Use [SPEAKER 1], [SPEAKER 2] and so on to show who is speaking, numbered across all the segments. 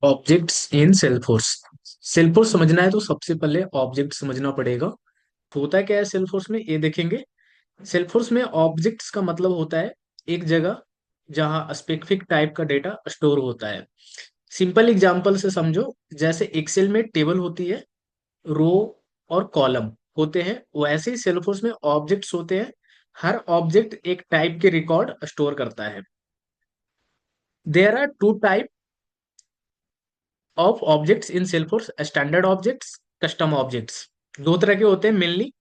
[SPEAKER 1] Objects in सेल्फोर्स। सेल्फोर्स समझना है तो सबसे पहले ऑब्जेक्ट समझना पड़ेगा। होता क्या है सेल्फोर्स में, ये देखेंगे। सेल्फोर्स में ऑब्जेक्ट्स का मतलब होता है एक जगह जहां स्पेसिफिक टाइप का डेटा स्टोर होता है। सिंपल एग्जांपल से समझो, जैसे एक्सेल में टेबल होती है, रो और कॉलम होते हैं, वैसे ही सेल्फोर्स में ऑब्जेक्ट्स होते हैं। हर ऑब्जेक्ट एक टाइप के रिकॉर्ड स्टोर करता है। There are two type of objects in Salesforce, standard objects, custom objects. दो तरह के होते हैं mainly.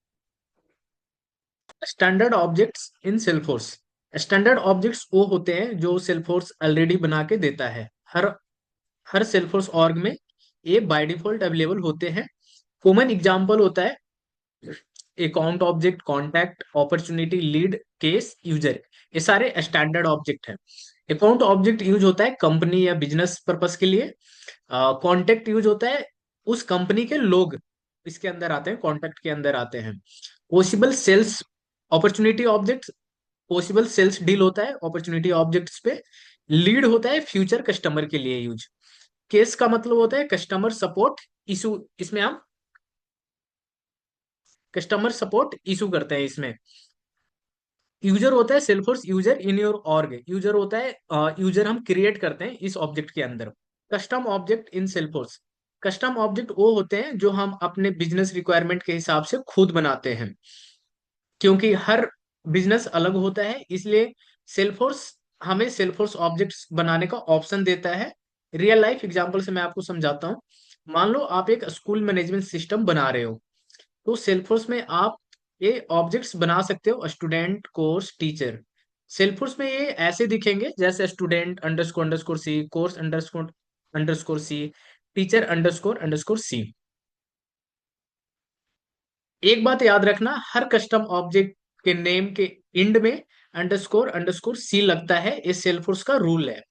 [SPEAKER 1] Standard objects in Salesforce, standard objects वो होते हैं जो सेल्फोर्स ऑलरेडी बना के देता है। हर हर सेल्फोर्स ऑर्ग में ये बाय डिफॉल्ट अवेलेबल होते हैं। कॉमन एग्जांपल होता है account object, contact, opportunity, lead, case, user. ये सारे स्टैंडर्ड ऑब्जेक्ट हैं। अकाउंट ऑब्जेक्ट यूज होता है कंपनी या बिजनेस पर्पस के लिए। कॉन्टैक्ट यूज होता है उस कंपनी के लोग इसके अंदर आते हैं, कॉन्टैक्ट के अंदर आते हैं। Possible sales opportunity object, possible sales deal होता है अपॉर्चुनिटी ऑब्जेक्ट्स पे। लीड होता है फ्यूचर कस्टमर के लिए यूज। केस का मतलब होता है कस्टमर सपोर्ट इशू, इसमें हम कस्टमर सपोर्ट इशू करते हैं इसमें। यूजर होता है Salesforce user in your org, user होता है यूजर हम क्रिएट करते हैं इस ऑब्जेक्ट के अंदर। Custom object in Salesforce, custom object वो होते हैं जो हम अपने बिजनेस रिक्वायरमेंट के हिसाब से खुद बनाते हैं। क्योंकि हर बिजनेस अलग होता है, इसलिए सेल्फोर्स हमें सेल्फोर्स ऑब्जेक्ट्स बनाने का ऑप्शन देता है। रियल लाइफ एग्जांपल से मैं आपको समझाता हूँ। मान लो आप एक स्कूल मैनेजमेंट सिस्टम बना रहे हो, तो सेल्फोर्स में आप ये ऑब्जेक्ट्स बना सकते हो, स्टूडेंट, कोर्स, टीचर। सेल्फोर्स में ये ऐसे दिखेंगे जैसे student underscore underscore C, course underscore underscore C, teacher underscore underscore C. एक बात याद रखना, हर कस्टम ऑब्जेक्ट के नेम के इंड में अंडरस्कोर अंडरस्कोर सी लगता है, ये सेल्फोर्स का रूल है।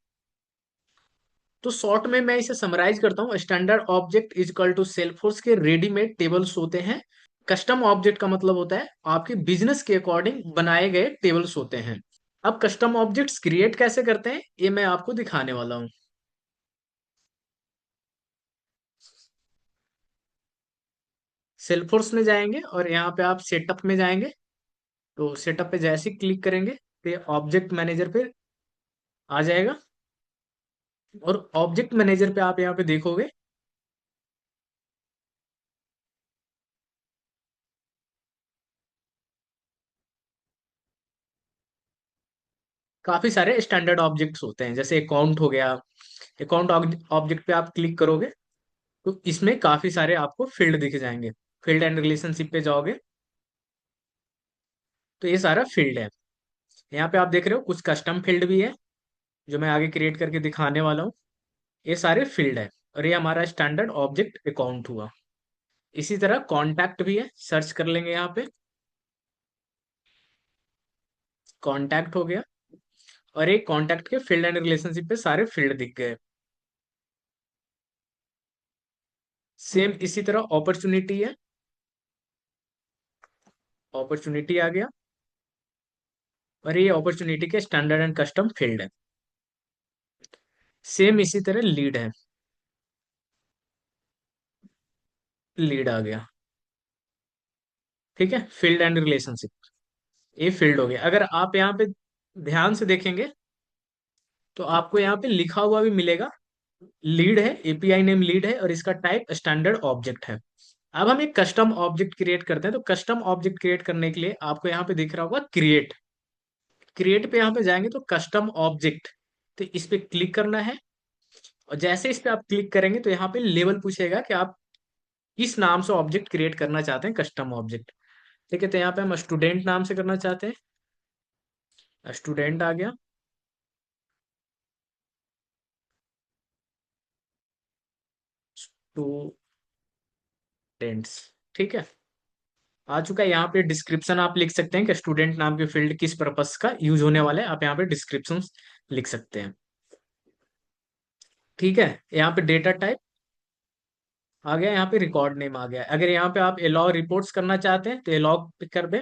[SPEAKER 1] तो शॉर्ट में मैं इसे समराइज करता हूँ। Standard object is equal to Salesforce के रेडीमेड टेबल्स होते हैं। कस्टम ऑब्जेक्ट का मतलब होता है आपके बिजनेस के अकॉर्डिंग बनाए गए टेबल्स होते हैं। अब कस्टम ऑब्जेक्ट्स क्रिएट कैसे करते हैं ये मैं आपको दिखाने वाला हूँ। सेल्फोर्स में जाएंगे और यहाँ पे आप सेटअप में जाएंगे। तो सेटअप पे जैसे ही क्लिक करेंगे तो ये ऑब्जेक्ट मैनेजर पे आ जाएगा। और ऑब्जेक्ट मैनेजर पे आप यहाँ पे देखोगे काफी सारे स्टैंडर्ड ऑब्जेक्ट्स होते हैं, जैसे अकाउंट हो गया। अकाउंट ऑब्जेक्ट पे आप क्लिक करोगे तो इसमें काफी सारे आपको फील्ड दिख जाएंगे। फील्ड एंड रिलेशनशिप पे जाओगे तो ये सारा फील्ड है। यहाँ पे आप देख रहे हो कुछ कस्टम फील्ड भी है जो मैं आगे क्रिएट करके दिखाने वाला हूँ। ये सारे फील्ड है और ये हमारा स्टैंडर्ड ऑब्जेक्ट अकाउंट हुआ। इसी तरह कॉन्टैक्ट भी है, सर्च कर लेंगे यहाँ पे। कॉन्टैक्ट हो गया और एक कॉन्टैक्ट के फील्ड एंड रिलेशनशिप पे सारे फील्ड दिख गए। सेम इसी तरह अपॉर्चुनिटी है, अपॉर्चुनिटी आ गया और ये अपॉर्चुनिटी के स्टैंडर्ड एंड कस्टम फील्ड है। सेम इसी तरह लीड है, लीड आ गया। ठीक है, फील्ड एंड रिलेशनशिप, ये फील्ड हो गया। अगर आप यहाँ पे ध्यान से देखेंगे तो आपको यहाँ पे लिखा हुआ भी मिलेगा, लीड है, एपीआई नेम लीड है और इसका टाइप स्टैंडर्ड ऑब्जेक्ट है। अब हम एक कस्टम ऑब्जेक्ट क्रिएट करते हैं, तो कस्टम ऑब्जेक्ट क्रिएट करने के लिए आपको यहाँ पे दिख रहा होगा क्रिएट। क्रिएट पे यहाँ पे जाएंगे तो कस्टम ऑब्जेक्ट, तो इस पे क्लिक करना है। और जैसे इस पे आप क्लिक करेंगे तो यहाँ पे लेबल पूछेगा कि आप किस नाम से ऑब्जेक्ट क्रिएट करना चाहते हैं, कस्टम ऑब्जेक्ट। ठीक है, तो यहाँ पे हम स्टूडेंट नाम से करना चाहते हैं, स्टूडेंट आ गया। स्टूडेंट्स, ठीक है, आ चुका है। यहाँ पे डिस्क्रिप्शन आप लिख सकते हैं कि स्टूडेंट नाम के फील्ड किस पर्पस का यूज होने वाला है, आप यहाँ पे डिस्क्रिप्शन लिख सकते हैं। ठीक है, यहाँ पे डेटा टाइप आ गया, यहाँ पे रिकॉर्ड नेम आ गया। अगर यहाँ पे आप अलाउ रिपोर्ट्स करना चाहते हैं तो अलाउ कर दे।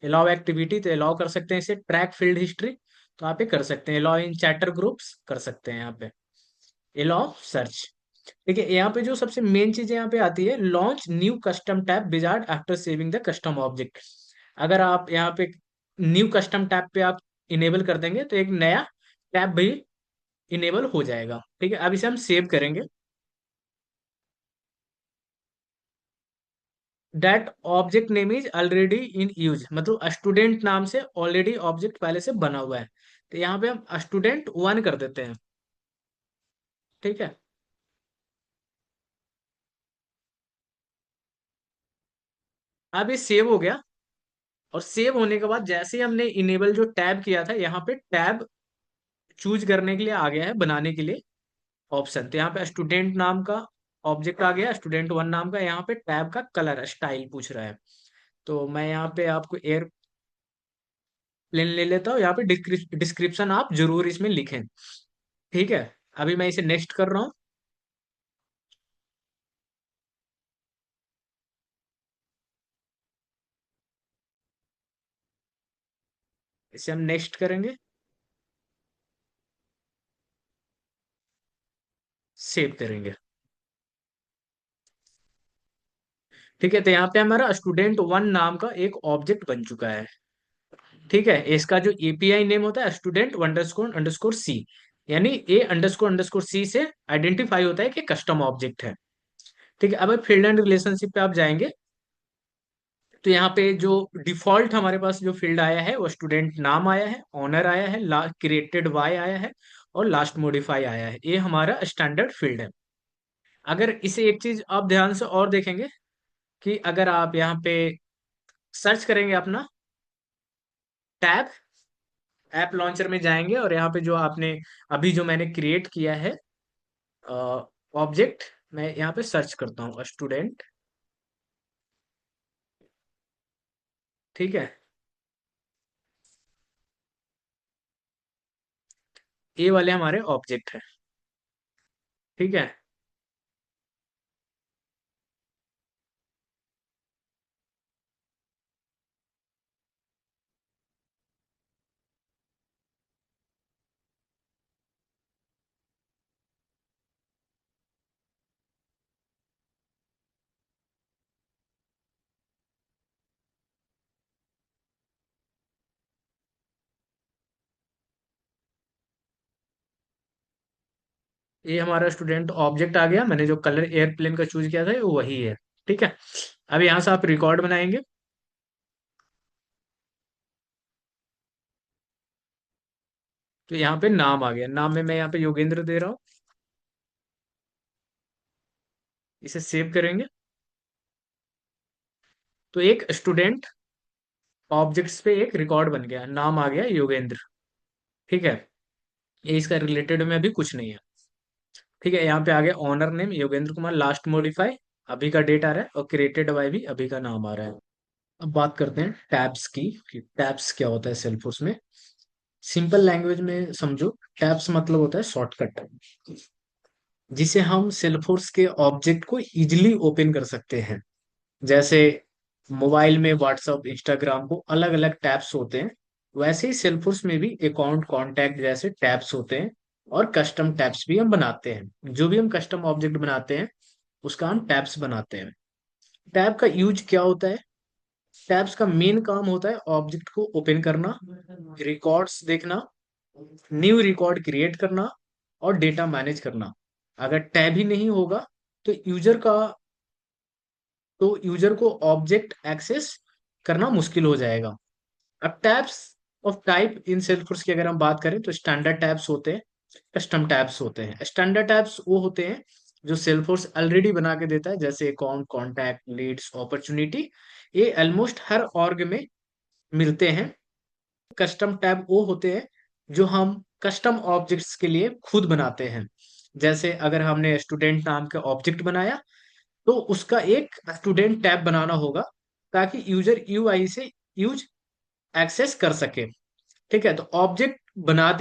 [SPEAKER 1] अलाउ एक्टिविटी तो अलाउ कर सकते हैं इसे। ट्रैक फील्ड हिस्ट्री तो आप ये कर सकते हैं। अलाउ इन चैटर ग्रुप्स कर सकते हैं यहाँ पे। अलाउ सर्च, ठीक है, यहाँ पे जो सबसे मेन चीज यहाँ पे आती है, launch new custom tab wizard after saving the custom object. अगर आप यहाँ पे न्यू कस्टम टैब पे आप इनेबल कर देंगे तो एक नया टैब भी इनेबल हो जाएगा। ठीक है, अब इसे हम सेव करेंगे। That object name is already in use, मतलब स्टूडेंट नाम से ऑलरेडी ऑब्जेक्ट पहले से बना हुआ है, तो यहाँ पे हम स्टूडेंट वन कर देते हैं। ठीक है, अब ये सेव हो गया। और सेव होने के बाद जैसे ही हमने इनेबल जो टैब किया था, यहाँ पे टैब चूज करने के लिए आ गया है, बनाने के लिए ऑप्शन। तो यहाँ पे स्टूडेंट नाम का ऑब्जेक्ट आ गया, स्टूडेंट वन नाम का। यहाँ पे टैब का कलर स्टाइल पूछ रहा है, तो मैं यहाँ पे आपको एयर प्लेन ले लेता हूँ। यहाँ पे डिस्क्रिप्शन आप जरूर इसमें लिखें। ठीक है, अभी मैं इसे नेक्स्ट कर रहा हूँ। इसे हम नेक्स्ट करेंगे, सेव करेंगे। ठीक है, तो यहाँ पे हमारा स्टूडेंट वन नाम का एक ऑब्जेक्ट बन चुका है। ठीक है, इसका जो एपीआई नेम होता है स्टूडेंट अंडरस्कोर अंडरस्कोर सी, यानी ए अंडरस्कोर अंडरस्कोर सी से आइडेंटिफाई होता है कि कस्टम ऑब्जेक्ट है। ठीक है, अब फील्ड एंड रिलेशनशिप पे आप जाएंगे, तो यहाँ पे जो डिफॉल्ट हमारे पास जो फील्ड आया है वो स्टूडेंट नाम आया है, ऑनर आया है, क्रिएटेड वाई आया है, और लास्ट मॉडिफाई आया है। ये हमारा स्टैंडर्ड फील्ड है। अगर इसे एक चीज आप ध्यान से और देखेंगे कि अगर आप यहाँ पे सर्च करेंगे अपना टैब, ऐप लॉन्चर में जाएंगे, और यहाँ पे जो आपने अभी जो मैंने क्रिएट किया है ऑब्जेक्ट, मैं यहाँ पे सर्च करता हूँ स्टूडेंट। ठीक है, ये वाले हमारे ऑब्जेक्ट है। ठीक है, ये हमारा स्टूडेंट ऑब्जेक्ट आ गया। मैंने जो कलर एयरप्लेन का चूज किया था वो वही है। ठीक है, अब यहाँ से आप रिकॉर्ड बनाएंगे। तो यहाँ पे नाम आ गया, नाम में मैं यहाँ पे योगेंद्र दे रहा हूँ। इसे सेव करेंगे, तो एक स्टूडेंट ऑब्जेक्ट्स पे एक रिकॉर्ड बन गया, नाम आ गया योगेंद्र। ठीक है, ये इसका रिलेटेड में अभी कुछ नहीं है। ठीक है, यहाँ पे आ गया owner name Yogendra Kumar, last modify अभी का डेट आ रहा है, और क्रिएटेड बाय भी अभी का नाम आ रहा है। अब बात करते हैं टैब्स की, कि टैब्स क्या होता है सेल्फोर्स में। सिंपल लैंग्वेज में समझो, टैब्स मतलब होता है शॉर्टकट, जिसे हम सेल्फोर्स के ऑब्जेक्ट को इजिली ओपन कर सकते हैं। जैसे मोबाइल में व्हाट्सअप इंस्टाग्राम को अलग अलग टैब्स होते हैं, वैसे ही सेल्फोर्स में भी अकाउंट कॉन्टैक्ट जैसे टैब्स होते हैं, और कस्टम टैब्स भी हम बनाते हैं। जो भी हम कस्टम ऑब्जेक्ट बनाते हैं उसका हम टैब्स बनाते हैं। टैब का यूज क्या होता है? टैब्स का मेन काम होता है ऑब्जेक्ट को ओपन करना, रिकॉर्ड्स देखना, न्यू रिकॉर्ड क्रिएट करना, और डेटा मैनेज करना। अगर टैब ही नहीं होगा तो यूजर को ऑब्जेक्ट एक्सेस करना मुश्किल हो जाएगा। अब टैब्स ऑफ टाइप इन सेल्फोर्स की अगर हम बात करें तो स्टैंडर्ड टैब्स होते हैं, कस्टम टैब्स होते हैं। स्टैंडर्ड टैब्स वो होते हैं जो सेल्फोर्स ऑलरेडी बना के देता है, जैसे अकाउंट, कॉन्टैक्ट, लीड्स, अपॉर्चुनिटी। ये ऑलमोस्ट हर ऑर्ग में मिलते हैं। कस्टम टैब वो होते हैं जो हम कस्टम ऑब्जेक्ट्स के लिए खुद बनाते हैं। जैसे अगर हमने स्टूडेंट नाम का ऑब्जेक्ट बनाया, तो उसका एक स्टूडेंट टैब बनाना होगा, ताकि यूजर यूआई से यूज एक्सेस कर सके। ठीक है, तो ऑब्जेक्ट बना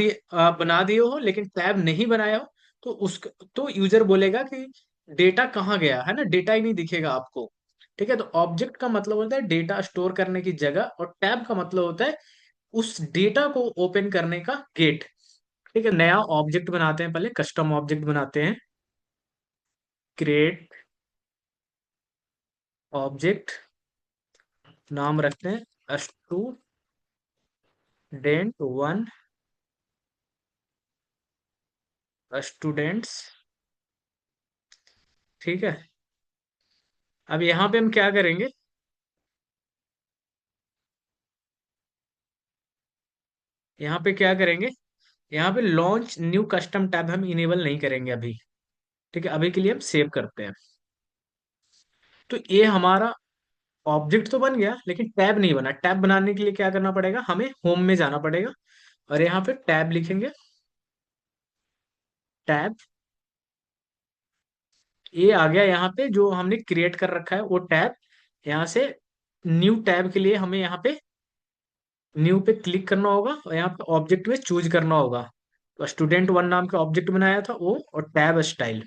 [SPEAKER 1] दिए हो लेकिन टैब नहीं बनाया हो, तो तो यूजर बोलेगा कि डेटा कहाँ गया है, ना डेटा ही नहीं दिखेगा आपको। ठीक है, तो ऑब्जेक्ट का मतलब होता है डेटा स्टोर करने की जगह, और टैब का मतलब होता है उस डेटा को ओपन करने का गेट। ठीक है, नया ऑब्जेक्ट बनाते हैं, पहले कस्टम ऑब्जेक्ट बनाते हैं। क्रिएट ऑब्जेक्ट, नाम रखते हैं स्टूडेंट वन, स्टूडेंट्स। ठीक है। अब यहाँ पे हम क्या करेंगे, यहाँ पे क्या करेंगे, यहाँ पे लॉन्च न्यू कस्टम टैब हम इनेबल नहीं करेंगे अभी। ठीक है, अभी के लिए हम सेव करते हैं। तो ये हमारा ऑब्जेक्ट तो बन गया, लेकिन टैब नहीं बना। टैब बनाने के लिए क्या करना पड़ेगा, हमें होम में जाना पड़ेगा और यहाँ पे टैब लिखेंगे। टैब, ये आ गया यहाँ पे जो हमने क्रिएट कर रखा है वो टैब। यहाँ से न्यू टैब के लिए हमें यहाँ पे न्यू पे क्लिक करना होगा और यहाँ पे ऑब्जेक्ट में चूज करना होगा। तो स्टूडेंट वन नाम का ऑब्जेक्ट बनाया था वो, और टैब स्टाइल,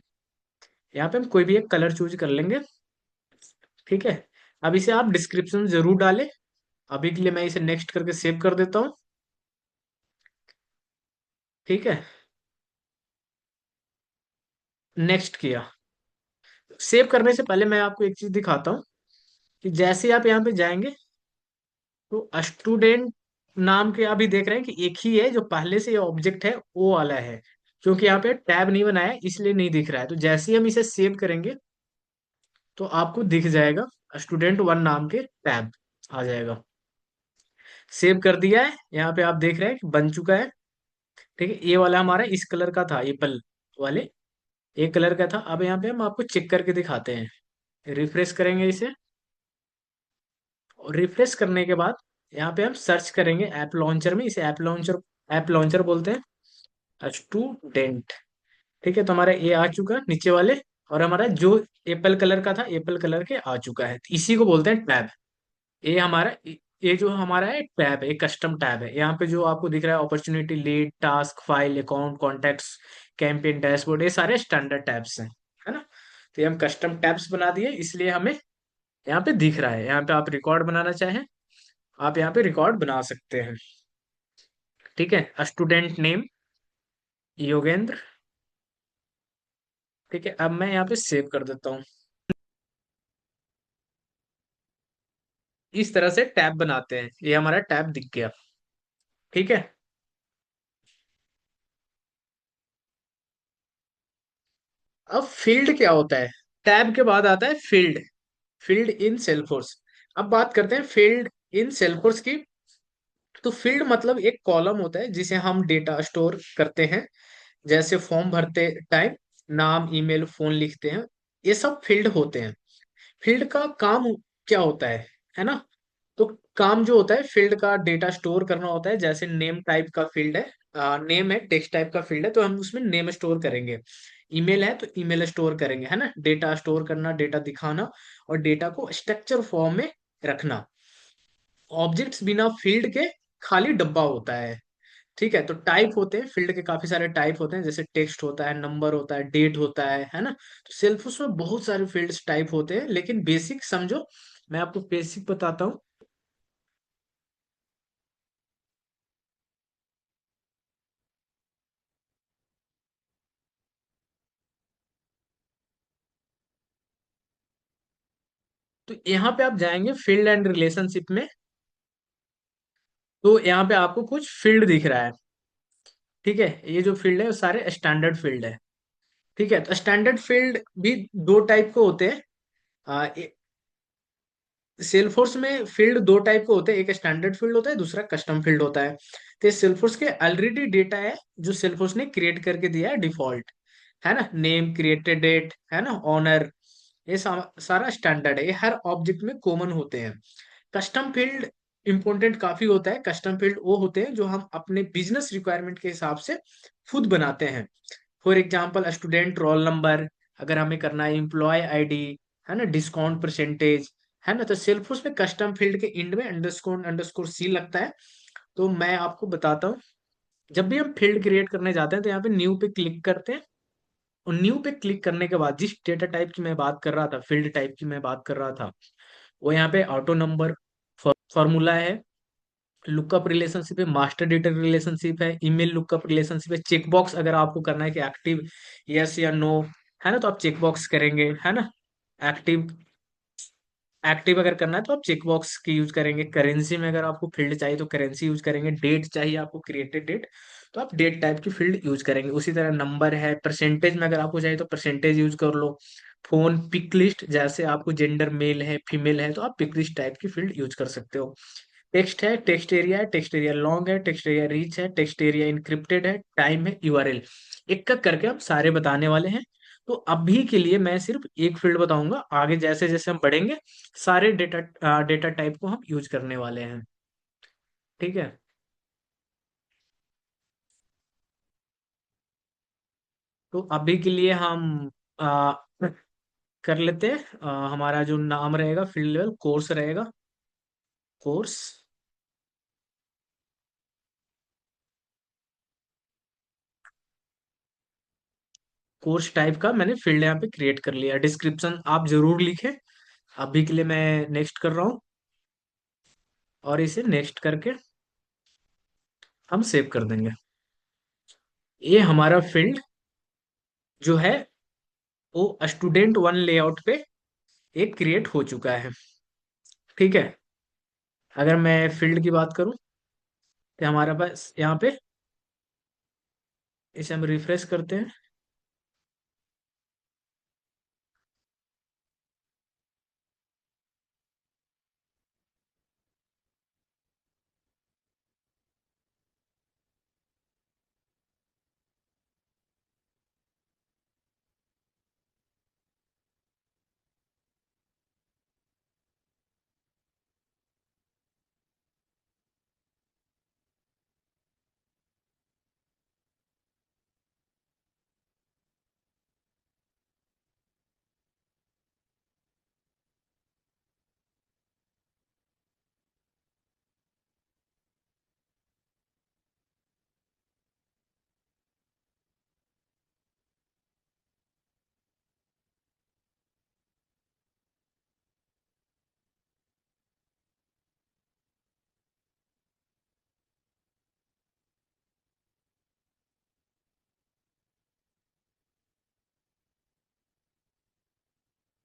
[SPEAKER 1] यहाँ पे हम कोई भी एक कलर चूज कर लेंगे। ठीक है। अब इसे आप डिस्क्रिप्शन जरूर डालें। अभी के लिए मैं इसे नेक्स्ट करके सेव कर देता हूँ। ठीक है, नेक्स्ट किया। सेव करने से पहले मैं आपको एक चीज दिखाता हूँ कि जैसे आप यहाँ पे जाएंगे तो स्टूडेंट नाम के अभी देख रहे हैं कि एक ही है, जो पहले से ऑब्जेक्ट है वो वाला है। क्योंकि यहाँ पे टैब नहीं बनाया इसलिए नहीं दिख रहा है। तो जैसे ही हम इसे सेव करेंगे तो आपको दिख जाएगा, स्टूडेंट वन नाम के टैब आ जाएगा। सेव कर दिया है, यहाँ पे आप देख रहे हैं कि बन चुका है। ठीक है, ये वाला हमारा इस कलर का था, एप्पल वाले एक कलर का था। अब यहाँ पे हम आपको चेक करके दिखाते हैं। रिफ्रेश करेंगे इसे, और रिफ्रेश करने के बाद यहाँ पे हम सर्च करेंगे ऐप लॉन्चर में। इसे ऐप लॉन्चर बोलते हैं, स्टूडेंट। ठीक है, तो हमारा ये आ चुका है नीचे वाले, और हमारा जो एप्पल कलर का था एप्पल कलर के आ चुका है। इसी को बोलते हैं टैब। ये हमारा ये जो हमारा है टैब है, कस्टम टैब है। यहाँ पे जो आपको दिख रहा है opportunity, lead, task, file, account, contacts, campaign, dashboard, ये सारे स्टैंडर्ड टैब्स हैं, है ना। तो ये हम कस्टम टैब्स बना दिए, इसलिए हमें यहाँ पे दिख रहा है। यहाँ पे आप रिकॉर्ड बनाना चाहें, आप यहाँ पे रिकॉर्ड बना सकते हैं। ठीक है, स्टूडेंट नेम योगेंद्र। ठीक है, अब मैं यहाँ पे सेव कर देता हूँ। इस तरह से टैब बनाते हैं, ये हमारा टैब दिख गया। ठीक है। अब फील्ड क्या होता है, टैब के बाद आता है फील्ड। फील्ड इन सेल्फोर्स। अब बात करते हैं फील्ड इन सेल्फोर्स की। तो फील्ड मतलब एक कॉलम होता है जिसे हम डेटा स्टोर करते हैं। जैसे फॉर्म भरते टाइम नाम, ईमेल, फोन लिखते हैं, ये सब फील्ड होते हैं। फील्ड का काम क्या होता है ना। तो काम जो होता है फील्ड का, डेटा स्टोर करना होता है। जैसे नेम टाइप का फील्ड है, नेम है, टेक्स्ट टाइप का फील्ड है, तो हम उसमें नेम स्टोर करेंगे। ईमेल है तो ईमेल स्टोर करेंगे, है ना। डेटा स्टोर करना, डेटा दिखाना, और डेटा को स्ट्रक्चर फॉर्म में रखना। ऑब्जेक्ट्स बिना फील्ड के खाली डब्बा होता है। ठीक है, तो टाइप होते हैं फील्ड के, काफी सारे टाइप होते हैं। जैसे टेक्स्ट होता है, नंबर होता है, डेट होता है ना। तो सेल्फोर्स में बहुत सारे फील्ड्स टाइप होते हैं, लेकिन बेसिक समझो। मैं आपको बेसिक बताता हूँ। तो यहाँ पे आप जाएंगे फील्ड एंड रिलेशनशिप में, तो यहाँ पे आपको कुछ फील्ड दिख रहा है। ठीक है, ये जो फील्ड है वो सारे स्टैंडर्ड फील्ड है। ठीक है, तो स्टैंडर्ड फील्ड भी दो टाइप के होते हैं। सेल्फोर्स में फील्ड दो टाइप के होते हैं, एक स्टैंडर्ड फील्ड होता है, दूसरा कस्टम फील्ड होता है। तो सेल्फोर्स के ऑलरेडी डेटा है जो सेल्फोर्स ने क्रिएट करके दिया है डिफॉल्ट, है ना। नेम, क्रिएटेड डेट, है ना, ऑनर, ये सारा स्टैंडर्ड है, ये हर ऑब्जेक्ट में कॉमन होते हैं। कस्टम फील्ड इंपॉर्टेंट काफी होता है। कस्टम फील्ड वो होते हैं जो हम अपने बिजनेस रिक्वायरमेंट के हिसाब से खुद बनाते हैं। For example student roll number, अगर हमें करना है एम्प्लॉय आईडी, है ना, डिस्काउंट परसेंटेज, है ना। तो सेल्फोर्स में कस्टम फील्ड के इंड में अंडरस्कोर अंडरस्कोर सी लगता है। तो मैं आपको बताता हूँ, जब भी हम फील्ड क्रिएट करने जाते हैं तो यहाँ पे न्यू पे क्लिक करते हैं। और न्यू पे क्लिक करने के बाद जिस डेटा टाइप की मैं बात कर रहा था, फील्ड टाइप की मैं बात कर रहा था, वो यहाँ पे ऑटो नंबर, फॉर्मूला है, लुकअप रिलेशनशिप है, मास्टर डेटा रिलेशनशिप है, ईमेल लुकअप रिलेशनशिप है, चेकबॉक्स अगर आपको करना है कि एक्टिव यस या नो, है ना, तो आप चेक बॉक्स करेंगे, है ना। एक्टिव, एक्टिव अगर करना है तो आप चेक बॉक्स की यूज करेंगे। करेंसी में अगर आपको फील्ड चाहिए तो करेंसी यूज करेंगे। डेट चाहिए आपको, क्रिएटेड डेट, तो आप डेट टाइप की फील्ड यूज करेंगे। उसी तरह नंबर है, परसेंटेज में अगर आपको चाहिए तो परसेंटेज यूज कर लो। फोन पिक लिस्ट, जैसे आपको जेंडर मेल है फीमेल है तो आप पिक लिस्ट टाइप की फील्ड यूज कर सकते हो। टेक्स्ट है, टेक्स्ट एरिया है, टेक्स्ट एरिया लॉन्ग है, टेक्स्ट एरिया रीच है, टेक्स्ट एरिया इंक्रिप्टेड है, टाइम है, यूआरएल। एक एक करके हम सारे बताने वाले हैं। तो अभी के लिए मैं सिर्फ एक फील्ड बताऊंगा, आगे जैसे जैसे हम बढ़ेंगे सारे डेटा डेटा टाइप को हम यूज करने वाले हैं। ठीक है। तो अभी के लिए हम आ, कर लेते हैं। हमारा जो नाम रहेगा फील्ड लेवल कोर्स रहेगा, कोर्स। कोर्स टाइप का मैंने फील्ड यहाँ पे क्रिएट कर लिया। डिस्क्रिप्शन आप जरूर लिखें। अभी के लिए मैं नेक्स्ट कर रहा हूँ, और इसे नेक्स्ट करके हम सेव कर देंगे। ये हमारा फील्ड जो है वो स्टूडेंट वन लेआउट पे एक क्रिएट हो चुका है। ठीक है। अगर मैं फील्ड की बात करूं तो हमारे पास यहाँ पे, इसे हम रिफ्रेश करते हैं।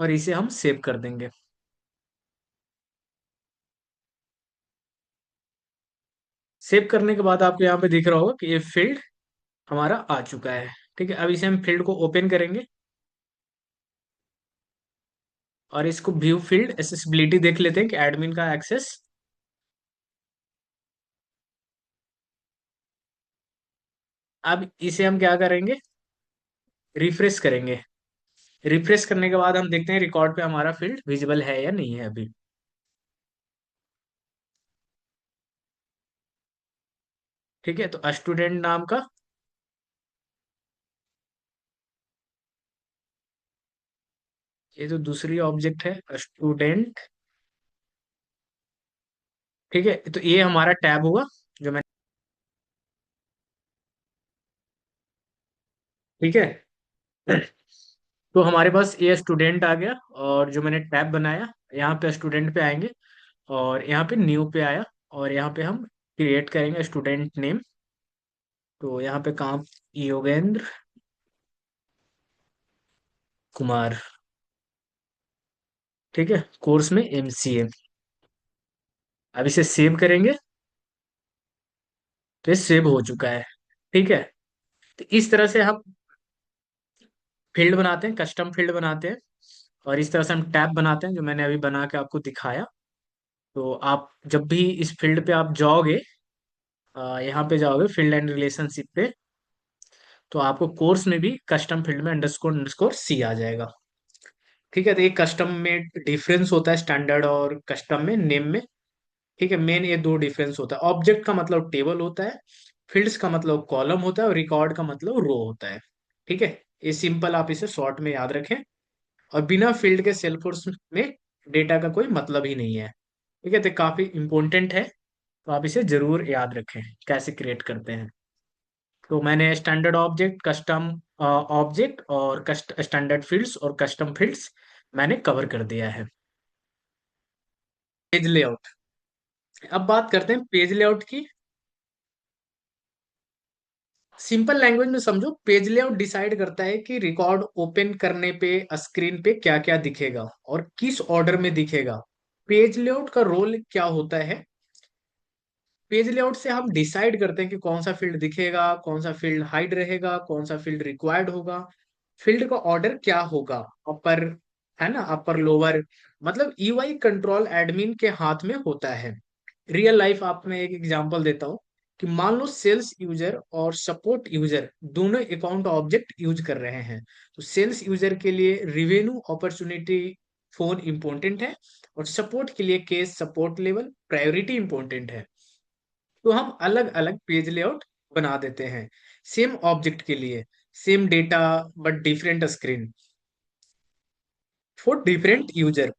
[SPEAKER 1] और इसे हम सेव कर देंगे। सेव करने के बाद आपको यहाँ पे दिख रहा होगा कि ये फील्ड हमारा आ चुका है। ठीक है। अब इसे हम फील्ड को ओपन करेंगे और इसको व्यू फील्ड एसेसिबिलिटी देख लेते हैं कि एडमिन का एक्सेस। अब इसे हम क्या करेंगे, रिफ्रेश करेंगे। रिफ्रेश करने के बाद हम देखते हैं रिकॉर्ड पे हमारा फील्ड विजिबल है या नहीं है अभी। ठीक है। तो स्टूडेंट नाम का, ये जो दूसरी ऑब्जेक्ट है स्टूडेंट। ठीक है। तो ये हमारा टैब हुआ जो मैं, ठीक है। तो हमारे पास ये स्टूडेंट आ गया, और जो मैंने टैब बनाया यहाँ पे स्टूडेंट पे आएंगे, और यहाँ पे न्यू पे आया, और यहाँ पे हम क्रिएट करेंगे स्टूडेंट नेम। तो यहाँ पे काम योगेंद्र कुमार। ठीक है। कोर्स में एमसीए। अब इसे सेव करेंगे, तो ये सेव हो चुका है। ठीक है। तो इस तरह से हम फील्ड बनाते हैं, कस्टम फील्ड बनाते हैं, और इस तरह से हम टैब बनाते हैं जो मैंने अभी बना के आपको दिखाया। तो आप जब भी इस फील्ड पे आप जाओगे, यहाँ पे जाओगे फील्ड एंड रिलेशनशिप पे, तो आपको कोर्स में भी कस्टम फील्ड में अंडरस्कोर अंडरस्कोर सी आ जाएगा। ठीक है। तो ये कस्टम में डिफरेंस होता है स्टैंडर्ड और कस्टम में, नेम में। ठीक है। मेन ये दो डिफरेंस होता है। ऑब्जेक्ट का मतलब टेबल होता है, फील्ड्स का मतलब कॉलम होता है, और रिकॉर्ड का मतलब रो होता है। ठीक है। ये सिंपल, आप इसे शॉर्ट में याद रखें। और बिना फील्ड के सेल्फोर्स में डेटा का कोई मतलब ही नहीं है। ठीक है। तो काफी इंपॉर्टेंट है, तो आप इसे जरूर याद रखें कैसे क्रिएट करते हैं। तो मैंने स्टैंडर्ड ऑब्जेक्ट, कस्टम ऑब्जेक्ट, और स्टैंडर्ड फील्ड्स और कस्टम फील्ड्स मैंने कवर कर दिया है। Page layout. अब बात करते हैं पेज लेआउट की। सिंपल लैंग्वेज में समझो, पेज लेआउट डिसाइड करता है कि रिकॉर्ड ओपन करने पे स्क्रीन पे क्या क्या दिखेगा और किस ऑर्डर में दिखेगा। पेज लेआउट का रोल क्या होता है? पेज लेआउट से हम डिसाइड करते हैं कि कौन सा फील्ड दिखेगा, कौन सा फील्ड हाइड रहेगा, कौन सा फील्ड रिक्वायर्ड होगा, फील्ड का ऑर्डर क्या होगा, अपर, है ना, अपर लोअर। मतलब यूआई कंट्रोल एडमिन के हाथ में होता है। रियल लाइफ आप में एक एग्जांपल देता हूँ कि मान लो सेल्स यूजर और सपोर्ट यूजर दोनों अकाउंट ऑब्जेक्ट यूज कर रहे हैं। तो सेल्स यूजर के लिए रिवेन्यू अपॉर्चुनिटी फोन इंपॉर्टेंट है, और सपोर्ट के लिए case support level priority important है। तो हम अलग अलग पेज लेआउट बना देते हैं सेम ऑब्जेक्ट के लिए, same data but different screen for different user.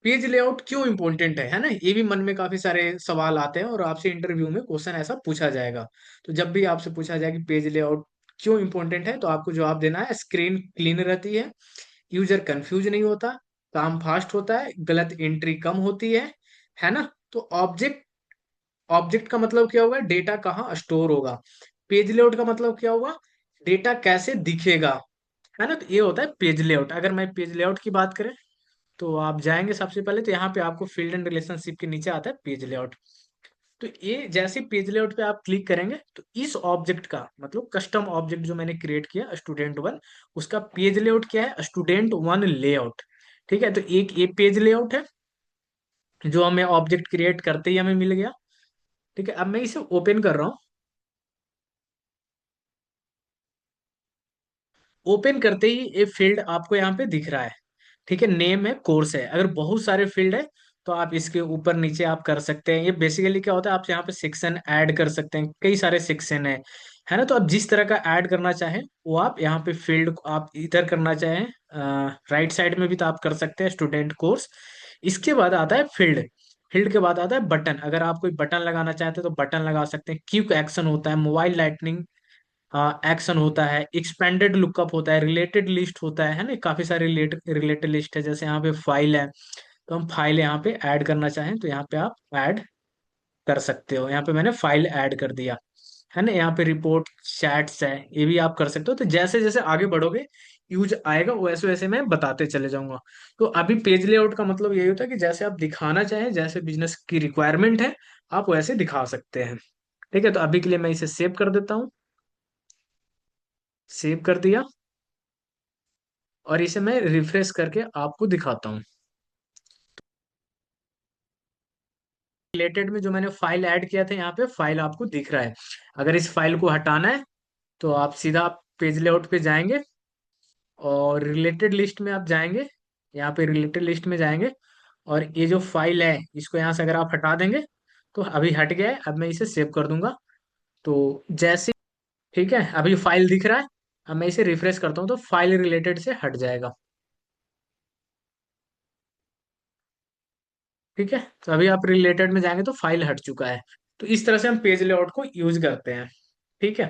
[SPEAKER 1] Page layout क्यों इंपॉर्टेंट है ना, ये भी मन में काफी सारे सवाल आते हैं, और आपसे इंटरव्यू में क्वेश्चन ऐसा पूछा जाएगा। तो जब भी आपसे पूछा जाए कि पेज लेआउट क्यों इंपॉर्टेंट है, तो आपको जवाब देना है स्क्रीन क्लीन रहती है, यूजर कंफ्यूज नहीं होता, काम फास्ट होता है, गलत एंट्री कम होती है ना। तो ऑब्जेक्ट, ऑब्जेक्ट का मतलब क्या होगा, डेटा कहाँ स्टोर होगा। पेज लेआउट का मतलब क्या होगा, डेटा कैसे दिखेगा, है ना। तो ये होता है पेज लेआउट। अगर मैं पेज लेआउट की बात करें, तो आप जाएंगे सबसे पहले, तो यहाँ पे आपको फील्ड एंड रिलेशनशिप के नीचे आता है पेज लेआउट। तो ये जैसे पेज लेआउट पे आप क्लिक करेंगे, तो इस ऑब्जेक्ट का मतलब कस्टम ऑब्जेक्ट जो मैंने क्रिएट किया स्टूडेंट वन, उसका पेज लेआउट क्या है, स्टूडेंट वन लेआउट। ठीक है, तो एक ये पेज लेआउट है जो हमें ऑब्जेक्ट क्रिएट करते ही हमें मिल गया। ठीक है, अब मैं इसे ओपन कर रहा हूँ। ओपन करते ही ये फील्ड आपको यहाँ पे दिख रहा है। ठीक है, नेम है, कोर्स है। अगर बहुत सारे फील्ड है, तो आप इसके ऊपर नीचे आप कर सकते हैं। ये बेसिकली क्या होता है, आप यहाँ पे सेक्शन ऐड कर सकते हैं, कई सारे सेक्शन है ना। तो आप जिस तरह का ऐड करना चाहें, वो आप यहाँ पे फील्ड आप इधर करना चाहें, राइट साइड में भी तो आप कर सकते हैं स्टूडेंट कोर्स। इसके बाद आता है फील्ड। फील्ड के बाद आता है बटन। अगर आप कोई बटन लगाना चाहते हैं तो बटन लगा सकते हैं। क्विक एक्शन होता है, मोबाइल लाइटनिंग एक्शन होता है, एक्सपेंडेड लुकअप होता है, रिलेटेड लिस्ट होता है ना। काफी सारे रिलेटेड लिस्ट है। जैसे यहाँ पे फाइल है, तो हम फाइल यहाँ पे ऐड करना चाहें, तो यहाँ पे आप ऐड कर सकते हो। यहाँ पे मैंने फाइल ऐड कर दिया, है ना। यहाँ पे रिपोर्ट चैट्स है, ये भी आप कर सकते हो। तो जैसे जैसे आगे बढ़ोगे, यूज आएगा, वैसे वैसे मैं बताते चले जाऊंगा। तो अभी पेज लेआउट का मतलब यही होता है कि जैसे आप दिखाना चाहें, जैसे बिजनेस की रिक्वायरमेंट है, आप वैसे दिखा सकते हैं। ठीक है, तो अभी के लिए मैं इसे सेव कर देता हूँ। सेव कर दिया, और इसे मैं रिफ्रेश करके आपको दिखाता हूँ। रिलेटेड में जो मैंने फाइल ऐड किया था, यहाँ पे फाइल आपको दिख रहा है। अगर इस फाइल को हटाना है, तो आप सीधा पेज लेआउट पे जाएंगे, और रिलेटेड लिस्ट में आप जाएंगे। यहाँ पे रिलेटेड लिस्ट में जाएंगे, और ये जो फाइल है, इसको यहाँ से अगर आप हटा देंगे, तो अभी हट गया है। अब मैं इसे सेव कर दूंगा। तो जैसे, ठीक है, अभी फाइल दिख रहा है। अब मैं इसे रिफ्रेश करता हूँ, तो फाइल रिलेटेड से हट जाएगा। ठीक है, तो अभी आप रिलेटेड में जाएंगे तो फाइल हट चुका है। तो इस तरह से हम पेज लेआउट को यूज करते हैं। ठीक है।